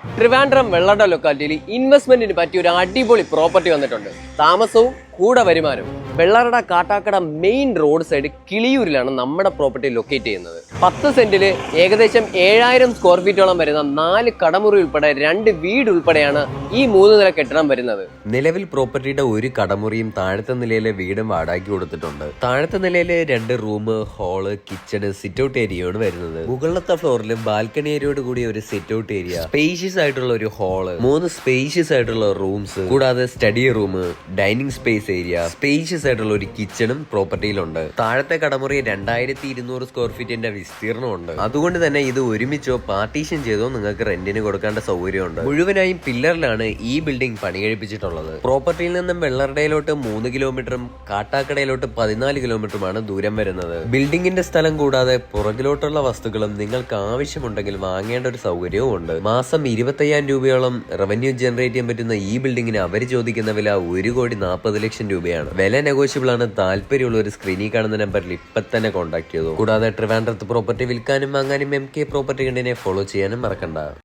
ട്രിവാൻഡ്രം വെള്ളട ലൊക്കാലിറ്റിയിൽ ഇൻവെസ്റ്റ്മെന്റിന് പറ്റിയ ഒരു അടിപൊളി പ്രോപ്പർട്ടി വന്നിട്ടുണ്ട്. താമസവും കൂടെ വരുമാനവും. Vellarada Kattakada main road side കിളിയൂരിലാണ് നമ്മുടെ പ്രോപ്പർട്ടി ലൊക്കേറ്റ് ചെയ്യുന്നത്. 10 സെന്റില് ഏകദേശം 7000 സ്ക്വയർ ഫീറ്റോളം വരുന്ന 4 കടമുറി ഉൾപ്പെടെ 2 വീട് ഉൾപ്പെടെയാണ് ഈ 3 നില കെട്ടിടം വരുന്നത്. നിലവിൽ പ്രോപ്പർട്ടിയുടെ ഒരു കടമുറിയും താഴത്തെ നിലയിലെ വീടും വാടകയ്ക്ക് കൊടുത്തിട്ടുണ്ട്. താഴത്തെ നിലയിലെ 2 room, hall, kitchen, sit out ഏരിയയാണ് വരുന്നത്. മുകളിലത്തെ ഫ്ലോറിൽ ബാൽക്കണി ഏരിയയോട് കൂടി ഒരു സിറ്റ് ഔട്ട് ഏരിയ, സ്പേഷ്യസ് ആയിട്ടുള്ള ഒരു ഹാള്, 3 സ്പേഷ്യസ് ആയിട്ടുള്ള റൂംസ്, കൂടാതെ study room, dining space area, spacious ആയിട്ടുള്ള ഒരു കിച്ചണും പ്രോപ്പർട്ടിയിലുണ്ട്. താഴത്തെ കടമുറി 2200 സ്ക്വയർ ഫീറ്റിന്റെ വിസ്തീർണമുണ്ട്. അതുകൊണ്ട് തന്നെ ഇത് ഒരുമിച്ചോ പാർട്ടീഷൻ ചെയ്തോ നിങ്ങൾക്ക് റെന്റിന് കൊടുക്കേണ്ട സൗകര്യമുണ്ട്. മുഴുവനായും പില്ലറിലാണ് ഈ ബിൽഡിംഗ് പണി കഴിപ്പിച്ചിട്ടുള്ളത്. പ്രോപ്പർട്ടിയിൽ നിന്നും വെള്ളറടയിലോട്ട് 3 കിലോമീറ്ററും കാട്ടാക്കടയിലോട്ട് 14 കിലോമീറ്ററുമാണ് ദൂരം വരുന്നത്. ബിൽഡിംഗിന്റെ സ്ഥലം കൂടാതെ പുറകിലോട്ടുള്ള വസ്തുക്കളും നിങ്ങൾക്ക് ആവശ്യമുണ്ടെങ്കിൽ വാങ്ങേണ്ട ഒരു സൗകര്യവും ഉണ്ട്. മാസം 25,000 രൂപയോളം റവന്യൂ ജനറേറ്റ് ചെയ്യാൻ പറ്റുന്ന ഈ ബിൽഡിംഗിന് അവർ ചോദിക്കുന്ന വില 1,40,00,000 രൂപയാണ്. വില നെഗോഷ്യബിൾ ആണ്. താല്പര്യമുള്ള ഒരു സ്ക്രീനിൽ കാണുന്ന നമ്പറിൽ ഇപ്പൊ തന്നെ കോൺടാക്ട് ചെയ്തു. കൂടാതെ ട്രിവാൻഡ്രത്ത് പ്രോപ്പർട്ടി വിൽക്കാനും വാങ്ങാനും MK പ്രോപ്പർട്ടി കണ്ടിനെ ഫോളോ ചെയ്യാനും മറക്കണ്ട.